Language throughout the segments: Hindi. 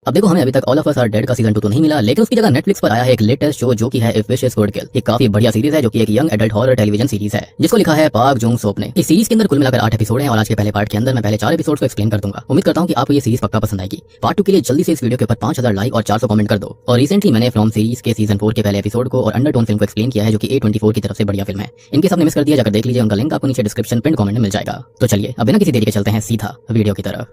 अब देखो, हमें अभी तक all of us are dead का सीजन 2 तो नहीं मिला, लेकिन उसकी जगह नेटफ्लिक्स पर आया है एक लेटेस्ट शो जो कि है इफ विशेस कुड किल। एक काफी बढ़िया सीरीज है जो कि एक young adult horror television series है जिसको लिखा है पार्क जुंग सोप ने। इस सीरीज के अंदर कुल मिलाकर 8 एपिसोड हैं और आज के पहले पार्ट के अंदर मैं पहले 4 एपिसोड को एक्सप्लेन कर दूंगा। उम्मीद करता हूं कि आपको ये सीरीज पक्का पसंद आएगी। पार्ट 2 के लिए जल्दी से इस वीडियो के ऊपर 5000 लाइक और 400 कमेंट कर दो। और रिसेंटली मैंने फ्रॉम सीरीज के सीजन 4 के पहले एपिसोड को और अंडरटोन फिल्म को एक्सप्लेन किया है जो कि A24 की तरफ से बढ़िया फिल्म है। इनके सबने मिस कर दिया, जाकर देख लीजिए, उनका लिंक आपको नीचे डिस्क्रिप्शन पिन कमेंट में मिल जाएगा। तो चलिए अब बिना किसी देरी के चलते हैं सीधा वीडियो की तरफ।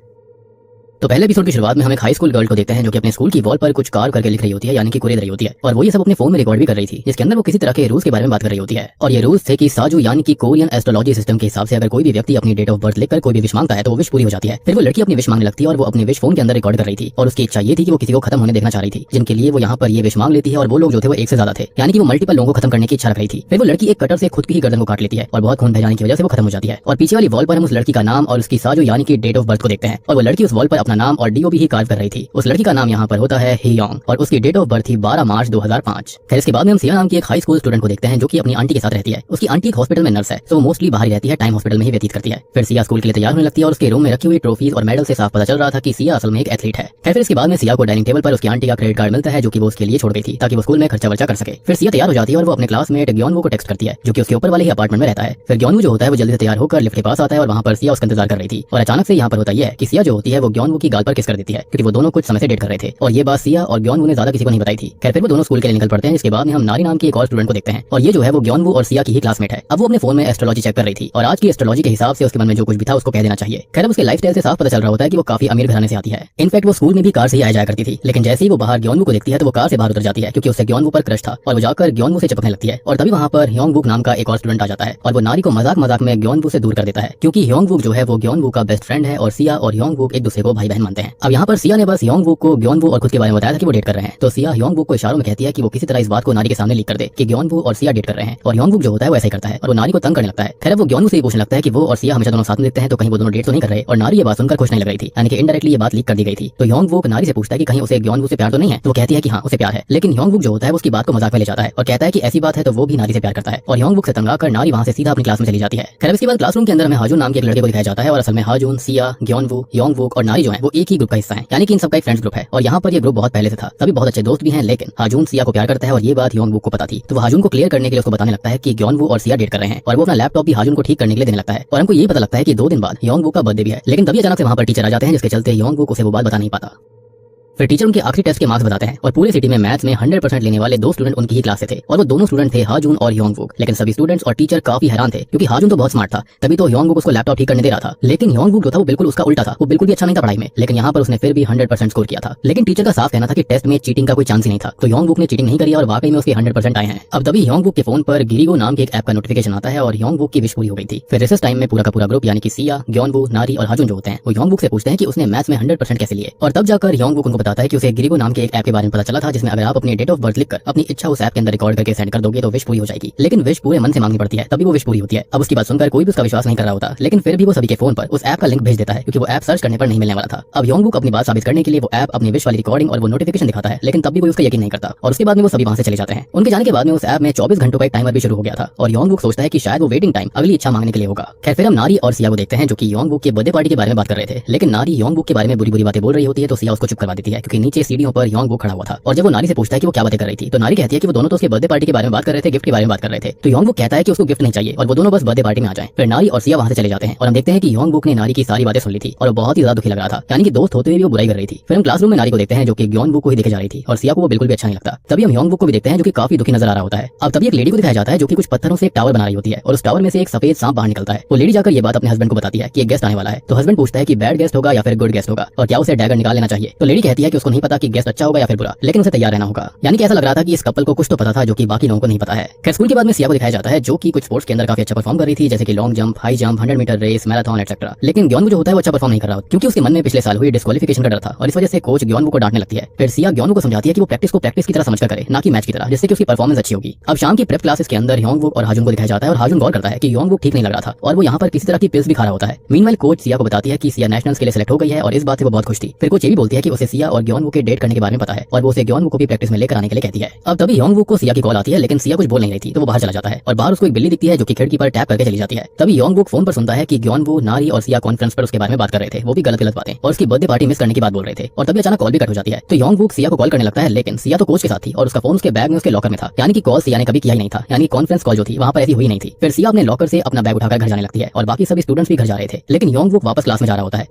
तो पहले एपिसोड की शुरुआत में हम एक हाई स्कूल गर्ल को देखते हैं जो कि अपने स्कूल की वॉल पर कुछ कार्व करके लिख रही होती है, यानी कि कुरेद रही होती है। और वो ये सब अपने फोन में रिकॉर्ड भी कर रही थी, जिसके अंदर वो किसी तरह के रूल्स के बारे में बात कर रही होती है। और ये रूल्स थे कि साजू यानी कि कोरियन एस्ट्रोलॉजी सिस्टम के हिसाब से अगर कोई भी व्यक्ति अपनी डेट ऑफ बर्थ लिखकर कोई भी विश मांगता है तो वो विश पूरी हो जाती है। फिर वो लड़की अपनी विश मांगने लगती है और वो अपनी विश फोन के अंदर रिकॉर्ड कर रही थी। और उसकी इच्छा ये थी कि वो किसी को खत्म होने देखना चाह रही थी, जिनके लिए वो यहाँ पर ये विश मांग लेती है। और वो लोग जो थे वो एक से ज्यादा थे, यानी कि वो मल्टीपल लोगों को खत्म करने की इच्छा रख रही थी। फिर वो लड़की एक कटर से खुद की ही गर्दन को काट लेती है और बहुत खून बह जाने की वजह से वो खत्म हो जाती है। और पीछे वाली वॉल पर हम उस लड़की का नाम और उसकी साजू यानी कि डेट ऑफ बर्थ को देखते हैं। और वो लड़की उस वॉल पर अपना नाम और DOB ही कार्व कर रही थी। उस लड़की का नाम यहाँ पर होता है हियोंग और उसकी डेट ऑफ बर्थ थी 12 मार्च 2005। खैर इसके बाद में हम सिया नाम की एक हाई स्कूल स्टूडेंट को देखते हैं जो कि अपनी आंटी के साथ रहती है। उसकी आंटी एक हॉस्पिटल में नर्स है, तो वो मोस्टली बाहर ही रहती है, टाइम हॉस्पिटल में ही व्यतीत करती है। फिर सिया स्कूल के लिए तैयार होने लगती है और उसके रूम में रखी हुई ट्रॉफीज और मेडल से साफ पता चल रहा था कि सिया असल में एक एथलीट है। खैर फिर इसके बाद में सिया को डाइनिंग टेबल पर उसकी आंटी का क्रेडिट कार्ड मिलता है जो कि वो उसके लिए छोड़ गई थी ताकि वो स्कूल में खर्चा वर्चा कर सके। फिर सिया तैयार हो जाती है और वो अपने क्लासमेट ग्योनवू को टेक्स्ट करती है जो कि उसके ऊपर वाले ही अपार्टमेंट में रहता है। फिर ग्योनवू जो होता है वो जल्दी से तैयार होकर लिफ्ट के पास आता है और वहाँ पर सिया उसका इंतजार कर रही थी। और अचानक से यहाँ पर होता है कि सिया जो होती है वो ग्योनवू की गाल पर किस कर देती है, क्योंकि वो दोनों कुछ समय से डेट कर रहे थे। और ये बात सिया और ग्योनवू ने ज्यादा किसी को नहीं बताई थी। खैर फिर वो दोनों स्कूल के लिए निकल पड़ते हैं। इसके बाद में हम नारी नाम की एक और स्टूडेंट को देखते हैं और ये जो है वो ग्योनवू और सिया की ही क्लासमेट है। अब वो अपने फोन में एस्ट्रोलॉजी चेक कर रही थी और आज की एस्ट्रोलॉजी के हिसाब से उसके मन में जो कुछ भी था उसको कह देना चाहिए। खैर उसके लाइफस्टाइल से साफ पता चल रहा होता है कि वो काफी अमीर घराने से आती है। इनफैक्ट वो स्कूल में भी कार से ही आया जाया करती थी, लेकिन जैसे ही वो बाहर ग्योनवू को देखती है तो वो कार से बाहर उतर जाती है क्योंकि उससे ग्योनवू पर क्रश था। और वो जाकर ग्योनवू से चिपकने लगती है और तभी वहाँ पर ह्योंगवुक नाम का एक और स्टूडेंट आ जाता है और वो नारी को मजाक मजाक में ग्योनवू से दूर कर देता है, क्योंकि ह्योंगवुक जो है वो ग्योनवू का बेस्ट फ्रेंड है और सिया और ह्योंगवुक एक दूसरे को भाई बहन मानते हैं। अब यहाँ पर सिया ने बस ह्योंगवुक को ग्योनवू और खुद के बारे में बताया था कि वो डेट कर रहे हैं, तो सिया ह्योंगवुक को इशारों में कहती है कि वो किसी तरह इस बात को नारी के सामने लीक कर दे कि ग्योनवू और सिया डेट कर रहे हैं। और ह्योंगवुक जो होता है वो ऐसा ही करता है और वो नारी को तंग करने लगता है। खैर वो ग्योनवू से पूछने लगता है कि वो और सिया हमेशा दोनों साथ में देखते हैं तो कहीं वो दोनों डेट तो नहीं कर रहे। और नारी ये बात सुनकर खुश नहीं लग रही थी, यानी कि इनडायरेक्टली ये बात लीक कर दी गई थी। तो ह्योंगवुक नारी से पूछता है कि कहीं उसे ग्योनवू से प्यार तो नहीं है, तो वो कहती है कि हाँ उसे प्यार है। लेकिन ह्योंगवुक जो होता है उसकी बात को मजाक में ले जाता है और कहता है कि ऐसी बात है तो वो भी नारी से प्यार करता है। और ह्योंगवुक से तंग आकर नारी वहाँ से सीधा अपनी क्लास में चली जाती है। खैर इसके बाद क्लासरूम के अंदर हमें हाजून नाम के एक लड़के को दिखाया जाता है और असल में हाजून, सिया, ग्योनवू, ह्योंगवुक और नारी जो है वो एक ही ग्रुप का हिस्सा है, यानी कि इन सबका एक फ्रेंड्स ग्रुप है। और यहाँ पर ये ग्रुप बहुत पहले से था, सभी बहुत अच्छे दोस्त भी हैं। लेकिन हाजून सिया को प्यार करता है और ये बात ह्योंगवुक को पता थी, तो वो हाजून को क्लियर करने के लिए उसको बताने लगता है कि ग्योनवू और सिया डेट कर रहे हैं। और वो अपना लैपटॉप भी हाजून को ठीक करने के लिए देने लगता है। और हमको ये पता लगता है कि 2 दिन बाद ह्योंगवुक का बर्थडे भी है। लेकिन तभी अचानक से वहाँ पर टीचर आ जाते हैं जिसके चलते ह्योंगवुक उसे वो बात बता नहीं पाता। फिर टीचर उनके आखिरी टेस्ट के मार्क्स बताते हैं और पूरे सिटी में मैथ्स में 100% लेने वाले 2 स्टूडेंट उनकी ही क्लास से थे और वो दोनों स्टूडेंट थे हाजून और ह्योंगवुक। लेकिन सभी स्टूडेंट्स और टीचर काफी हैरान थे क्योंकि हाजून तो बहुत स्मार्ट था, तभी तो ह्योंगवुक उसको लैपटॉप ठीक करने दे रहा था। लेकिन ह्योंगवुक जो था वो बिल्कुल उसका उल्टा था, वो बिल्कुल भी अच्छा नहीं था पढ़ाई में, लेकिन यहाँ पर उसने फिर भी 100% स्कोर किया था। लेकिन टीचर का साफ कहना था कि टेस्ट में चीटिंग का कोई चांस ही नहीं था, तो ह्योंगवुक ने चीटिंग नहीं करी और वाकई में उसके 100% आए हैं। अब तभी ह्योंगवुक के फोन पर गिरिगो नाम के एक ऐप का नोटिफिकेशन आता है और ह्योंगवुक की विश पूरी हो गई थी। फिर रिसेस टाइम में पूरा का पूरा ग्रुप यानी कि सिया, ग्योनवू, नारी और हाजून जो होते हैं वो ह्योंगवुक से पूछते हैं कि उसने मैथ्स में 100% कैसे लिए। और तब जाकर ह्योंगवुक उनको बताता है कि उसे गिरिगो नाम के एक ऐप के बारे में पता चला था जिसमें अगर आप अपनी डेट ऑफ बर्थ लिखकर अपनी इच्छा उस ऐप के अंदर रिकॉर्ड करके सेंड कर दोगे तो विश पूरी हो जाएगी। लेकिन विश पूरे मन से मांगनी पड़ती है तभी वो विश पूरी होती है। अब उसकी बात सुनकर कोई भी उसका विश्वास नहीं कर रहा होता, लेकिन फिर भी वो सभी के फोन पर उस ऐप का लिंक भेज देता है क्योंकि वो ऐप सर्च करने पर नहीं मिलने वाला था। अब ह्योंगवुक अपनी बात साबित करने के लिए वो ऐप अपनी विश वाली रिकॉर्डिंग और वो नोटिफिकेशन दिखाता है, लेकिन तब भी कोई उसका यकीन नहीं करता और उसके बाद में वो सभी वहां से चले जाते हैं। उनके जाने के बाद में उस ऐप में 24 घंटों का एक टाइमर भी शुरू हो गया था और ह्योंगवुक सोचता है कि शायद वो वेटिंग टाइम अगली इच्छा मांगने के लिए होगा। खैर फिर हम नारी और सिया को देखते हैं जो कि ह्योंगवुक के बर्थडे पार्टी के बारे में बात कर रहे थे, लेकिन नारी ह्योंगवुक के बारे में बुरी बुरी बातें बोल रही होती है तो सिया उसको चुप करवा देती है क्योंकि नीचे सीढ़ियों पर ह्योंगवुक खड़ा हुआ था। और जब वो नारी से पूछता है कि वो क्या बातें कर रही थी तो नारी कहती है कि वो दोनों तो उसके बर्थडे पार्टी के बारे में बात कर रहे थे, गिफ्ट के बारे में बात कर रहे थे। तो ह्योंगवुक कहता है कि उसको गिफ्ट नहीं चाहिए और वो दोनों बस बर्थडे पार्टी में आ जाएं। फिर नारी और सिया वहां से चले जाते हैं और हम देखते हैं कि ह्योंगवुक ने नारी की सारी बातें सुन ली थी और वो बहुत ही ज्यादा दुखी लग रहा था, यानी कि दोस्त होते हुए भी वो बुराई कर रही थी। फिर हम क्लासरूम में नारी को देखते हैं जो कि ग्योनवुक को ही देखे जा रही थी और सिया को वो बिल्कुल भी अच्छा नहीं लगता। तभी हम ह्योंगवुक को भी देखते हैं जो कि काफी दुखी नजर आ रहा होता है। अब तभी एक लेडी को दिखाया जाता है जो कि कुछ पत्थरों से एक टावर बना रही होती है और उस टावर में से एक सफेद सांप बाहर निकलता है। वो लेडी जाकर ये बात अपने हस्बैंड को बताती है कि एक गेस्ट आने वाला है। तो हस्बैंड पूछता है कि बैड गेस्ट होगा या फिर गुड गेस्ट होगा और क्या उसे डैगर निकाल लेना चाहिए। तो लेडी कहती है कि उसको नहीं पता कि गेस्ट अच्छा होगा या फिर बुरा, लेकिन उसे तैयार रहना होगा। यानी कि ऐसा लग रहा था कि इस कपल को कुछ तो पता था जो कि बाकी लोगों को नहीं पता है। खैर स्कूल के बाद में सिया को दिखाया जाता है जो कि कुछ स्पोर्ट्स के अंदर काफी अच्छा परफॉर्म कर रही थी, जैसे कि long jump, high jump, 100 meter race, marathon etcetera. लेकिन ग्योनवू जो होता है वो अच्छा परफॉर्म नहीं कर रहा क्योंकि उसके मन में पिछले साल हुई डिस्क्वालिफिकेशन का डर था और इस वजह से कोच ग्योनवू को डांटने लगती है। फिर सिया ग्योनवू को समझाती है कि वो प्रैक्टिस को प्रैक्टिस की तरह समझकर करे, ना कि मैच की तरह, जिससे कि उसकी परफॉर्मेंस अच्छी होगी। अब शाम की प्रेप क्लासेस के अंदर ह्योंगवुक और हाजून को दिखाया जाता है और हाजून गौर करता है कि ह्योंगवुक ठीक नहीं लग रहा था और वो यहाँ पर किसी तरह की पिल्स भी खा रहा होता है। मीनवाइल कोच सिया को बताती है कि सिया नेशनल्स के लिए सिलेक्ट हो गई है और इस बात से वो बहुत खुश थी। फिर कोच ये भी बोलती है कि उसे सिया और ग्योनवू के डेट करने के बारे में पता है और वो उसे ग्योनवू को भी प्रैक्टिस में लेकर आने के लिए कहती है। अब तभी योंगवू को सिया की कॉल आती है, लेकिन सिया कुछ बोल नहीं रही थी तो वो बाहर चला जाता है और बाहर उसको एक बिल्ली दिखती है जो कि खिड़की पर टैप करके चली जाती है। तभी योंगवू फोन पर सुनता है कि ग्योनवू, नारी और सिया कॉन्फ्रेंस पर उसके बारे में बात कर रहे थे, वो भी गलत बातें और उसकी बर्थडे पार्टी मिस करने की बात बोल रहे थे। और तभी अचानक कॉल भी कट हो जाती है। तो योंगवू सिया को कॉल करने लगता है, लेकिन सिया तो कोच के साथ थी और उसका फोन उसके बैग में उसके लॉकर में था, यानी कि कॉल सिया ने कभी किया ही नहीं था, यानी कॉन्फ्रेंस कॉल जो थी वहां पर ऐसी हुई नहीं थी। फिर सिया अपने लॉकर से अपना बैग उठाकर घर जाने लगती है और बाकी सभी स्टूडेंट्स भी घर जा रहे थे, लेकिन योंगवू वापस क्लास में जा रहा होता है।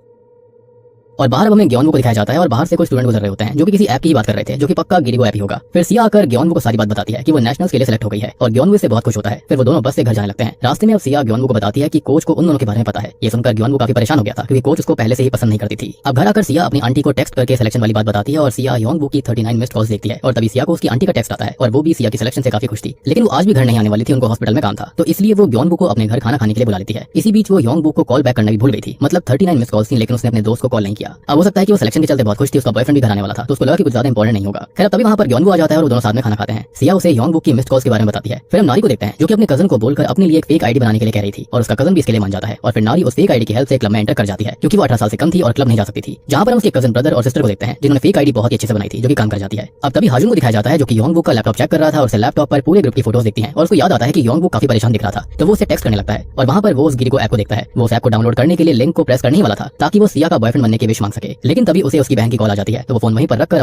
और बाहर अब हमें ग्योनवू को दिखाया जाता है और बाहर से कुछ स्टूडेंट गुजर रहे होते हैं जो कि किसी ऐप की ही बात कर रहे थे, जो कि पक्का गिरिगो ऐप ही होगा। फिर सिया आकर ग्योनवू को सारी बात बताती है कि वो नेशनल्स के लिए सेलेक्ट हो गई है और ग्योनवू इससे बहुत खुश होता है। फिर वो दोनों बस से घर जाने लगते हैं। रास्ते में अब सिया ग्योनवू को बताती है कि कोच को उन दोनों के बारे में पता है। ये सुनकर ग्योनवू काफी परेशान हो गया था क्योंकि कोच उसको पहले से ही पसंद नहीं करती थी। अब घर आकर सिया अपनी आंटी को टेक्स्ट करके सिलेक्शन वाली बात बताती है और सिया योंगवू की 39 मिस्ड कॉल्स देखती है और तभी सिया को उसकी आंटी का टेक्स्ट आता है और वो भी सिया की सिलेक्शन से काफी खुश थी, लेकिन वो आज भी घर नहीं आने वाली थी, उनको हॉस्पिटल में काम था, तो इसलिए वो ग्योनवू को अपने घर खाना खाने के लिए बुला लेती है। इसी बीच वो योंगवू को कॉल बैक करना भी भूल गई थी, मतलब 39 मिस्ड कॉल्स थी, लेकिन उसने अपने दोस्त को कॉल नहीं किया। अब हो सकता है कि वो सिलेक्शन के चलते बहुत खुश थी, उसका बॉयफ्रेंड भी घर आने वाला था, तो उसको लगा कि कुछ ज्यादा इंपॉर्टेंट नहीं होगा। खैर तभी वहां पर ग्योनवू आ जाता है और वो दोनों साथ में खाना खाते हैं। सिया उसे योंगवू की मिस्ड कॉल्स के बारे में बताती है। फिर हम नारी को देखते हैं जो कि अपने कजन को बोलकर अपने लिए एक फेक आईडी बनाने के लिए कह रही थी और उसका कजन भी इसके लिए मान जाता है और फिर नारी उस फेक आईडी की हेल्प से क्लब में एंटर कर जाती है क्योंकि वो 18 साल से कम थी और क्लब नहीं जा सकती थी। जहां पर हम उसके कजन ब्रदर और सिस्टर को देखते हैं जिन्होंने फेक आईडी बहुत ही अच्छे से बनाई थी जो कि काम कर जाती है। अब तभी हाजुन को दिखाया जाता है जो कि योंगवू का लैपटॉप चेक कर रहा था और उसे लैपटॉप पर पूरे ग्रुप की फोटोज दिखती हैं और उसको याद आता है कि योंगवू काफी परेशान दिख रहा था, तो वो उसे टेक्स्ट करने लगता है और वहां पर वो उस गिरिगो ऐप को देखता है। वो उस ऐप को डाउनलोड करने के लिए लिंक को प्रेस करने ही वाला था ताकि वो सिया का बॉयफ्रेंड बनने की विश मांग सके, लेकिन तभी उसे उसकी बहन की कॉल आ जाती है, तो वो फोन वहीं पर रखकर